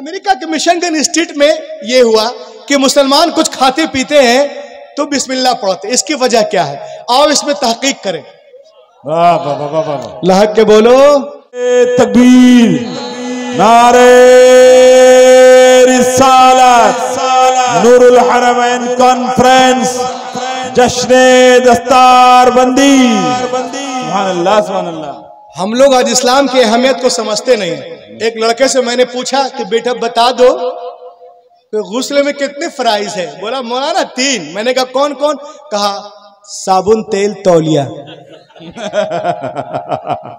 America के Michigan state में यह हुआ कि मुसलमान कुछ खाते पीते हैं तो बिस्मिल्लाह पढ़ते। इसकी वजह क्या है? आओ इसमें तहकीक करें। वाह वाह वाह वाह वाह। लहक के बोलो तकबीर, नारे रिसालत, नूरुल हरमैन कॉन्फ्रेंस, जश्ने दस्तारबंदी। सुभान अल्लाह सुभान अल्लाह। हम लोग आज इस्लाम की अहमियत को समझते नहीं। एक लड़के से मैंने पूछा कि बेटा बता दो तो गुस्ल में कितने फराइज है? बोला मौलाना 3। मैंने कहा कौन कौन? कहा साबुन, तेल, तौलिया।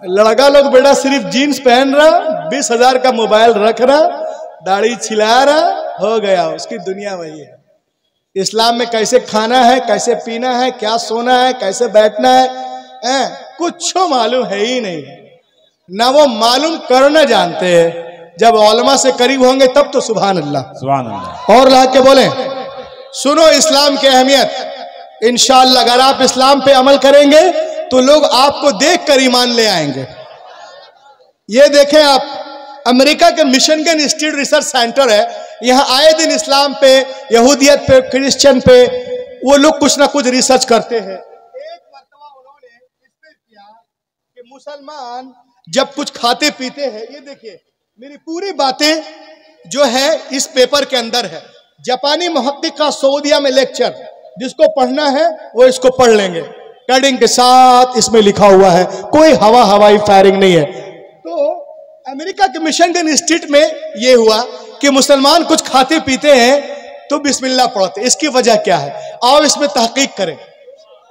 लड़का लोग बेटा सिर्फ जीन्स पहन रहा, 20,000 का मोबाइल रख रहा, दाढ़ी छिला रहा, हो गया उसकी दुनिया वही है। इस्लाम में कैसे खाना है, कैसे पीना है, क्या सोना है, कैसे बैठना है, कुछ मालूम है ही नहीं। ना वो मालूम करना जानते हैं। जब उलमा से करीब होंगे तब तो सुभान अल्लाह सुभान अल्लाह। और ला के बोले सुनो इस्लाम की अहमियत। इंशाअल्लाह अगर आप इस्लाम पे अमल करेंगे तो लोग आपको देख कर ईमान ले आएंगे। ये देखें आप, अमेरिका के मिशिगन स्टेट रिसर्च सेंटर है। यहाँ आए दिन इस्लाम पे, यहूदियत पे, क्रिश्चियन पे वो लोग कुछ ना कुछ रिसर्च करते हैं। एक मरतबा उन्होंने इसमें किया कि मुसलमान जब कुछ खाते पीते हैं, ये देखिए मेरी पूरी बातें जो है इस पेपर के अंदर है। जापानी मुहक्किक का सऊदीया में लेक्चर, जिसको पढ़ना है वो इसको पढ़ लेंगे। कटिंग के साथ इसमें लिखा हुआ है, कोई हवाई फायरिंग नहीं है। तो अमेरिका के मिशिगन स्टेट में यह हुआ कि मुसलमान कुछ खाते पीते हैं तो बिस्मिल्लाह पढ़ते। इसकी वजह क्या है? आओ इसमें तहकीक करें।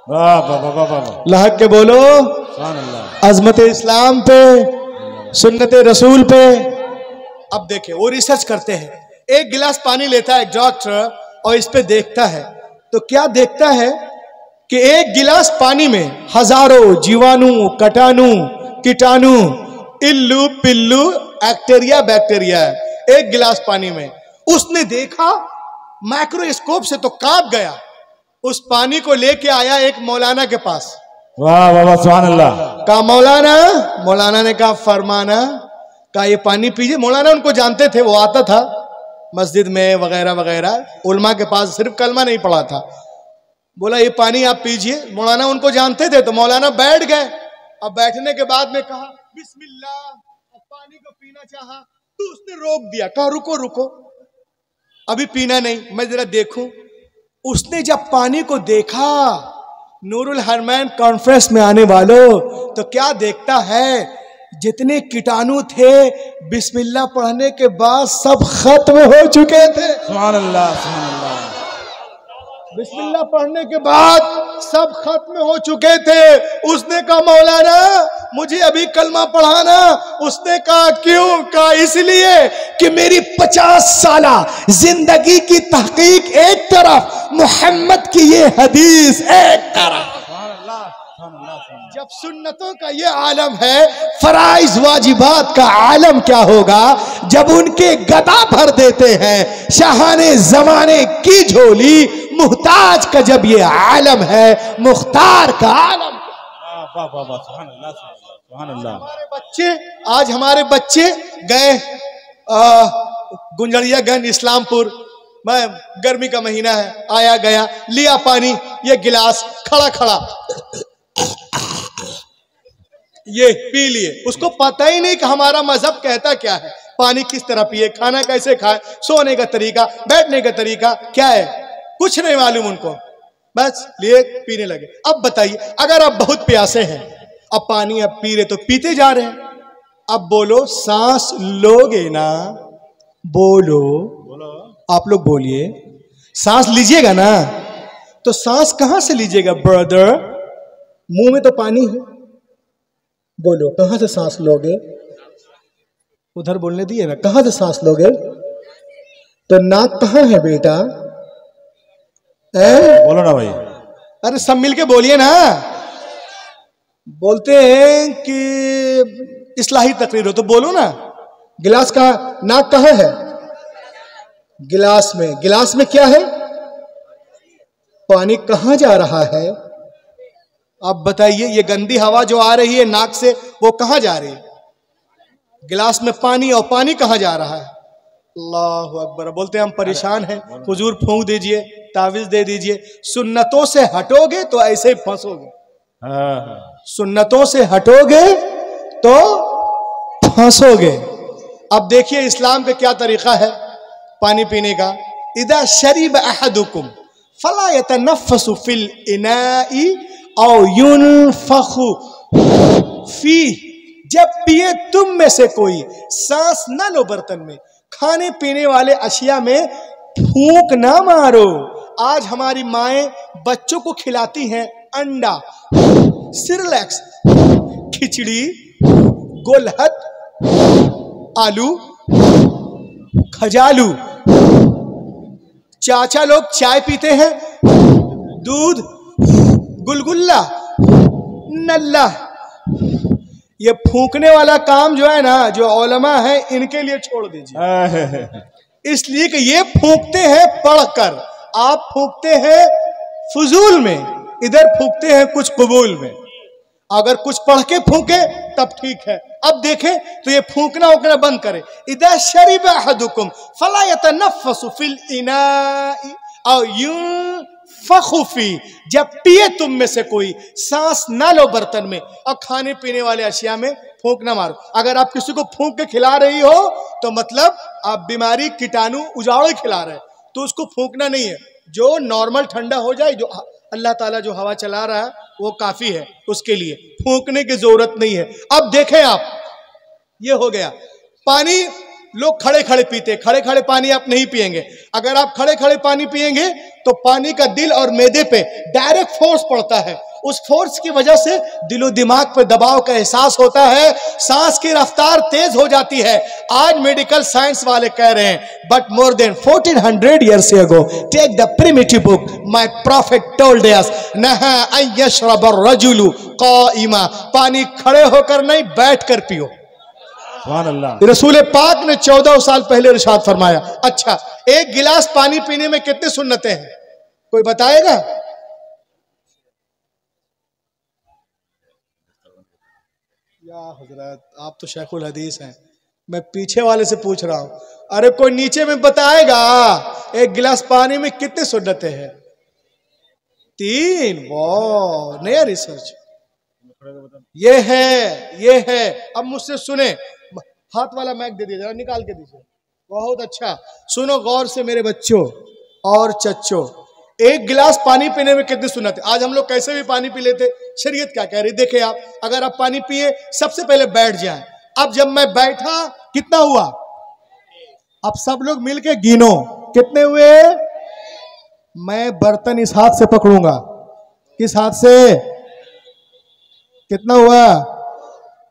वाह वाह वाह वाह। लहक के बोलो सुभान अल्लाह। अजमत इस्लाम पे, सुन्नत रसूल पे। अब देखें वो रिसर्च करते हैं। एक गिलास पानी लेता है एक डॉक्टर और इस पे देखता है तो क्या देखता है कि एक गिलास पानी में हजारों जीवाणु, कीटाणु, इल्लू पिल्लू, बैक्टीरिया है एक गिलास पानी में। उसने देखा माइक्रोस्कोप से तो कांप गया। उस पानी को लेके आया एक मौलाना के पास। वाह वाह वाह सुभान अल्लाह। कहा मौलाना ने कहा फरमाना, कहा ये पानी पीजिए। मौलाना उनको जानते थे, वो आता था मस्जिद में वगैरह वगैरह, उलमा के पास, सिर्फ कलमा नहीं पढ़ा था। बोला ये पानी आप पीजिए। मौलाना उनको जानते थे तो मौलाना बैठ गए। अब बैठने के बाद में कहा बिस्मिल्लाह, अब पानी को पीना चाहा तो उसने रोक दिया। कहा रुको रुको अभी पीना नहीं, मैं जरा देखूं। उसने जब पानी को देखा, नूरुल हरमैन कॉन्फ्रेंस में आने वालों, तो क्या देखता है, जितने कीटाणु थे बिस्मिल्लाह पढ़ने के बाद सब खत्म हो चुके थे। सुभान अल्लाह सुभान अल्लाह। बिस्मिल्लाह पढ़ने के बाद सब खत्म हो चुके थे। उसने कहा मौलाना मुझे अभी कलमा पढ़ाना। उसने कहा क्यों? कहा इसलिए कि मेरी 50 साला जिंदगी की तहकीक एक तरफ, मोहम्मद की ये हदीस एक तरफ। जब सुन्नतों का ये आलम है, फराइज वाजिबात का आलम क्या होगा जब उनके गदा भर देते हैं शाहाने जमाने की झोली। मुहताज का जब ये आलम है, मुख्तार का आलम। आज हमारे बच्चे गए गुंजरियागंज, इस्लामपुर, मैं गर्मी का महीना है, आया गया, लिया पानी, ये गिलास खड़ा खड़ा ये पी लिए। उसको पता ही नहीं कि हमारा मजहब कहता क्या है, पानी किस तरह पिए, खाना कैसे खाए, सोने का तरीका, बैठने का तरीका क्या है, कुछ नहीं मालूम उनको। बस लिए पीने लगे। अब बताइए अगर आप बहुत प्यासे हैं, अब पानी अब पी रहे तो पीते जा रहे हैं। अब बोलो सांस लोगे ना? बोलो आप लोग बोलिए, सांस लीजिएगा ना? तो सांस कहां से लीजिएगा ब्रदर? मुंह में तो पानी है। बोलो कहां से सांस लोगे? उधर बोलने दिए ना, कहां से सांस लोगे? तो नाक कहां है बेटा? बोलो ना भाई। अरे सब मिलके बोलिए ना। बोलते हैं कि इस्लाही तकरीर हो तो बोलो ना। गिलास कहां, नाक कहां है? गिलास में। गिलास में क्या है? पानी कहां जा रहा है? अब बताइए ये गंदी हवा जो आ रही है नाक से, वो कहां जा रही है? गिलास में पानी, और पानी कहां जा रहा है? अल्लाहु अकबर। बोलते हम परेशान हैं, हुजूर फूंक दीजिए, तावीज दे दीजिए। सुन्नतों से हटोगे तो ऐसे ही फंसोगे, सुन्नतों से हटोगे तो फंसोगे। अब देखिए इस्लाम का क्या तरीका है पानी पीने का। इदा शरीब अहदुकुम फला यतनफ़्फ़सु फिल इनाई औ युनफ़ख़ु फी, जब पिए तुम में से कोई सांस ना लो बर्तन में, खाने पीने वाले अशिया में फूंक ना मारो। आज हमारी माएं बच्चों को खिलाती हैं अंडा, सिरलैक्स, खिचड़ी, गोलहत, आलू, खजालू। चाचा लोग चाय पीते हैं, दूध, गुलगुल्ला, नल्ला। ये फूंकने वाला काम जो है ना, जो उलमा है इनके लिए छोड़ दीजिए, इसलिए कि ये फूंकते हैं पढ़कर, आप फूंकते हैं फजूल में, इधर फूंकते हैं कुछ कबूल में। अगर कुछ पढ़ के फूंके तब ठीक है। अब देखें तो ये फूंकना उकना बंद करे। इदा शरीब अहदुकुम फला यतनफ़्फ़सु फिल इनाई औ युनफ़ख़ु फी, जब पिए तुम में से कोई सांस ना लो बर्तन में और खाने पीने वाले अशिया में फूंक ना मारो। अगर आप किसी को फूंक के खिला रही हो तो मतलब आप बीमारी कीटाणु उजाड़ खिला रहे, तो उसको फूंकना नहीं है। जो नॉर्मल ठंडा हो जाए, जो अल्लाह ताला जो हवा चला रहा है वो काफी है, उसके लिए फूंकने की जरूरत नहीं है। अब देखें आप, ये हो गया पानी लोग खड़े खड़े पीते, खड़े खड़े पानी आप नहीं पिएंगे। अगर आप खड़े खड़े पानी पिएंगे तो पानी का दिल और मैदे पे डायरेक्ट फोर्स पड़ता है, उस फोर्स की वजह से दिलो दिमाग पे दबाव का एहसास होता है, सांस की रफ्तार तेज हो जाती है। आज मेडिकल साइंस वाले कह रहे हैं but more than 1400 years ago take the primitive book my prophet told us नहा अन यशरब अर्रजुलु क़ाइमा, पानी खड़े होकर नहीं बैठ कर पियो। सुभान अल्लाह। रसूल पाक ने 14 साल पहले इरशाद फरमाया। अच्छा, एक गिलास पानी पीने में कितने सुन्नतें हैं, कोई बताएगा? या हजरत आप तो शेखुल हदीस हैं, मैं पीछे वाले से पूछ रहा हूं। अरे कोई नीचे में बताएगा एक गिलास पानी में कितने सुन्नतें हैं? 3। वाह, नया रिसर्च। ये है। अब मुझसे सुने, हाथ वाला मैक दे दीजिए, जरा निकाल के दीजिए। बहुत अच्छा, सुनो गौर से मेरे बच्चों और चच्चों, एक गिलास पानी पीने में कितनी सुन्नत है। आज हम लोग कैसे भी पानी पी लेते, शरीयत क्या कह रही देखे आप। अगर आप पानी पिए सबसे पहले बैठ जाएं। अब जब मैं बैठा कितना हुआ, अब सब लोग मिलके गिनो कितने हुए। मैं बर्तन इस हाथ से पकड़ूंगा, किस हाथ से, कितना हुआ।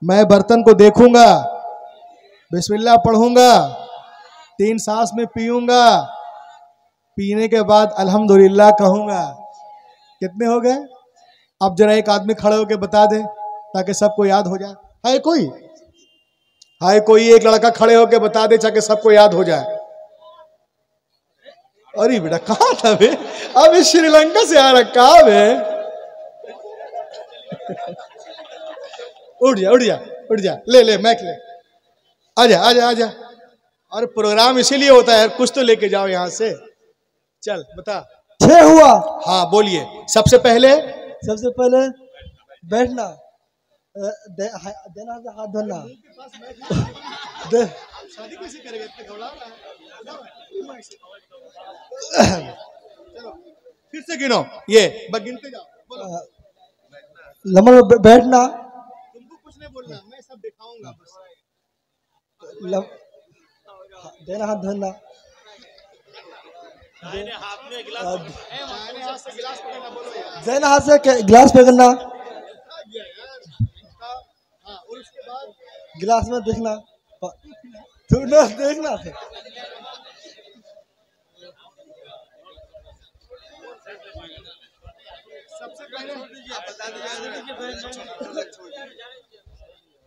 मैं बर्तन को देखूंगा, बिस्मिल्लाह पढ़ूंगा, 3 सांस में पीऊंगा, पीने के बाद अल्हम्दुलिल्लाह कहूंगा। कितने हो गए? अब जरा एक आदमी खड़े होकर बता दे ताकि सबको याद हो जाए। है कोई एक लड़का खड़े होकर बता दे ताकि सबको याद हो जाए। अरे बेटा कहाँ था बे, अब श्रीलंका से आ रखा बे। उठ जा, ले मैक ले, आजा। और प्रोग्राम इसीलिए होता है, कुछ तो लेके जाओ यहाँ से। चल बता। 6 हुआ। हाँ बोलिए। सबसे पहले बैठना, देना हाथ धोना। शादी कैसे करेगा, इतने घबरा रहा है। चलो फिर से गिनो, ये गिनते जाओ। लम्बा बैठना, तुमको कुछ नहीं बोलना, मैं सब दिखाऊंगा बस। देना हाथ धोना, देना हाथ से गिलास पकड़ना, और उसके बाद गिलास में देखना, देखना है।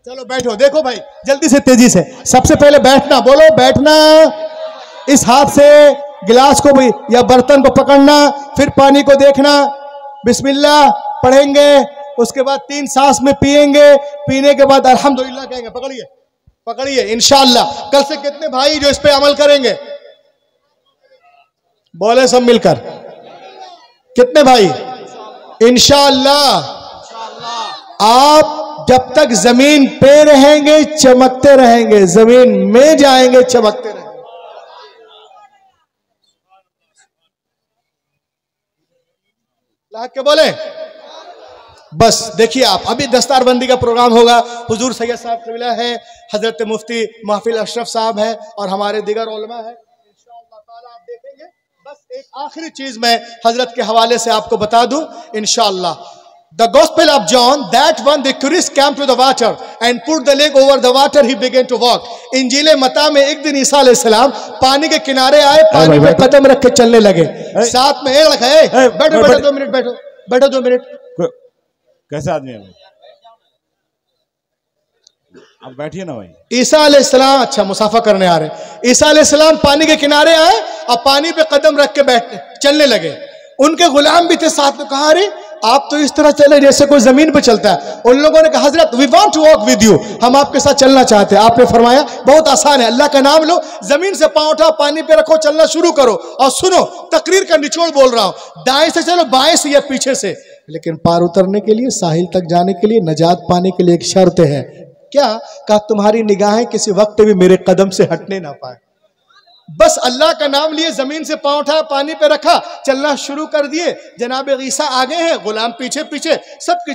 चलो बैठो, देखो भाई जल्दी से तेजी से। सबसे पहले बैठना, बोलो बैठना। इस हाथ से गिलास को भी या बर्तन को पकड़ना, फिर पानी को देखना, बिस्मिल्लाह पढ़ेंगे, उसके बाद 3 सांस में पिएंगे, पीने के बाद अल्हम्दुलिल्लाह कहेंगे। पकड़िए, पकड़िए इंशाअल्लाह। कल से कितने भाई जो इस पे अमल करेंगे? बोले सब मिलकर, कितने भाई? इंशाअल्लाह। आप जब तक जमीन पे रहेंगे चमकते रहेंगे, जमीन में जाएंगे चमकते रहेंगे। ला के बोले बस। देखिए आप, अभी दस्तारबंदी का प्रोग्राम होगा। हुजूर सैयद साहब कबीला है, हजरत मुफ्ती महफिल अशरफ साहब है और हमारे दिगर उलमा है। इंशाअल्लाह ताला आप देखेंगे। बस एक आखिरी चीज मैं हजरत के हवाले से आपको बता दूं इंशाअल्लाह। The Gospel of John, that one the tourist came to the water and put the leg over the water, he began to walk. इंजील मत्ता में एक दिन ईसा अलैहिस्सलाम पानी के किनारे आए, पानी पे कदम रख के चलने लगे। साथ में एक लगा है, बैठो बैठो 2 मिनट, बैठो बैठो 2 मिनट। कैसे आदमी है भाई? अब बैठिए ना भाई। ईसा अलैहिस्सलाम अच्छा मुसाफा करने आ रहे। ईसा अलैहिस्सलाम पानी के किनारे आए और पानी पे कदम रख के बैठने चलने लगे। उनके गुलाम भी थे साथ में। कहा अरे आप तो इस तरह चले जैसे कोई जमीन पे चलता है। उन लोगों ने कहा हजरत we want to walk with you, हम आपके साथ चलना चाहते हैं। आपने फरमाया बहुत आसान है, अल्लाह का नाम लो, जमीन से पांव उठाओ, पानी पे रखो, चलना शुरू करो। और सुनो, तकरीर का निचोड़ बोल रहा हूं, दाएं से चलो, बाएं से या पीछे से, लेकिन पार उतरने के लिए, साहिल तक जाने के लिए, नजात पाने के लिए एक शर्त है। क्या? कहा तुम्हारी निगाहें किसी वक्त भी मेरे कदम से हटने ना पाए। बस अल्लाह का नाम लिए, जमीन से पांव उठाया, पानी पे रखा, चलना शुरू कर दिए। जनाब ईसा आगे हैं, गुलाम पीछे पीछे, सबकी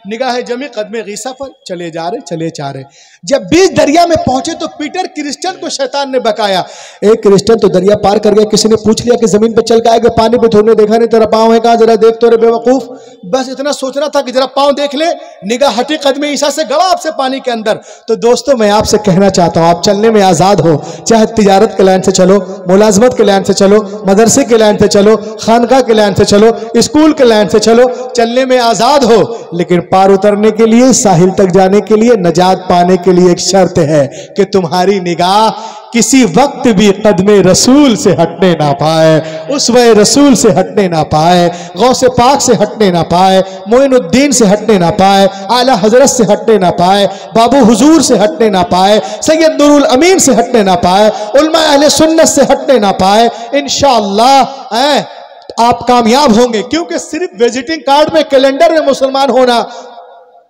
निगाह जमी कदमे ईसा पर, चले जा रहे। जब बीच दरिया में पहुंचे तो पीटर क्रिस्टियन को शैतान ने बकाया। एक क्रिस्टियन तो दरिया पार कर गया, किसी ने पूछ लिया कि जमीन पे चल के आएगा, पानी पे थोड़ने देखा नहीं तेरा पाँव है, कहा जरा देख तो रे बेवकूफ। बस इतना सोचना था कि जरा पाँव देख ले, निगाह हटी कदमे ईसा से, गड़ा आपसे पानी के अंदर। तो दोस्तों मैं आपसे कहना चाहता हूँ, आप चलने में आजाद हो, चाहे तिजारत के लाइन से चलो, मुलाजमत के लाइन से चलो, मदरसे के लाइन से चलो, खानका के लाइन से चलो, स्कूल के लाइन से चलो, चलने में आजाद हो। लेकिन पार उतरने के लिए, साहिल तक जाने के लिए, नजात पाने के लिए एक शर्त है कि तुम्हारी निगाह किसी वक्त भी कदमे रसूल से हटने ना पाए, उसवे रसूल से हटने ना पाए, गौसे पाक से हटने ना पाए, मोइनुद्दीन से हटने ना पाए, आला हजरत से हटने ना पाए, बाबू हुजूर से हटने ना पाए, सैयद नूरुल अमीन से हटने ना पाए, उलमा अहले सुन्नत से हटने ना पाए। इंशाअल्लाह आप कामयाब होंगे। क्योंकि सिर्फ विजिटिंग कार्ड में, कैलेंडर में मुसलमान होना,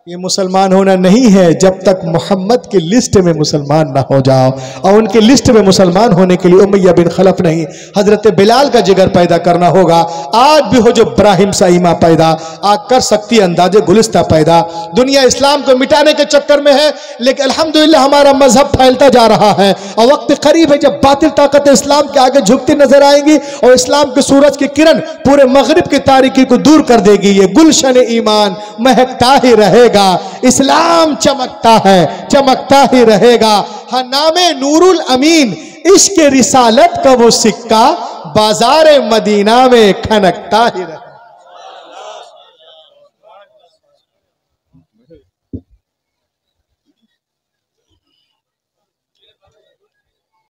ये मुसलमान होना नहीं है जब तक मोहम्मद की लिस्ट में मुसलमान ना हो जाओ। और उनकी लिस्ट में मुसलमान होने के लिए उमैया बिन खलफ नहीं, हजरत बिलाल का जिगर पैदा करना होगा। आज भी हो जो इब्राहिम साइमा पैदा, आज कर सकती है अंदाजे गुलिस्ता पैदा। दुनिया इस्लाम को मिटाने के चक्कर में है, लेकिन अल्हम्दुलिल्लाह हमारा मजहब फैलता जा रहा है। और वक्त करीब है जब बातिल ताकत इस्लाम के आगे झुकती नजर आएंगी और इस्लाम के सूरज की किरण पूरे मगरिब की तारीकी को दूर कर देगी। ये गुलशन ईमान महकता ही रहेगा, इस्लाम चमकता है, चमकता ही रहेगा। हाँ, नामे नूरुल अमीन, इश्क रिसालत का वो सिक्का बाजार मदीना में खनकता ही रहेगा।